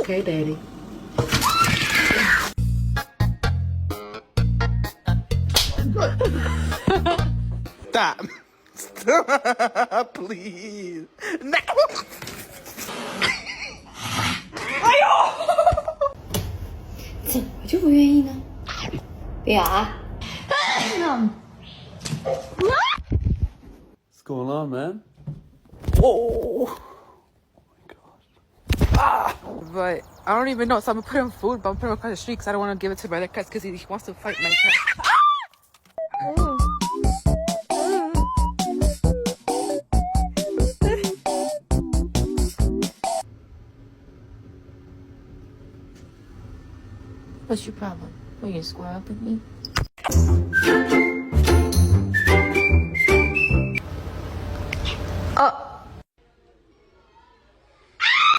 Okay, Daddy. Stop. Stop, please. No.怎么就不愿意呢？别咬啊！ What's going on, man? Whoa! Oh my gosh. Ah! But I don't even know, so I'm gonna put him food, but I'm putting him across the street because I don't want to give it to my other cats because he wants to fight my cat. What's your problem? Will you square up with me? Oh.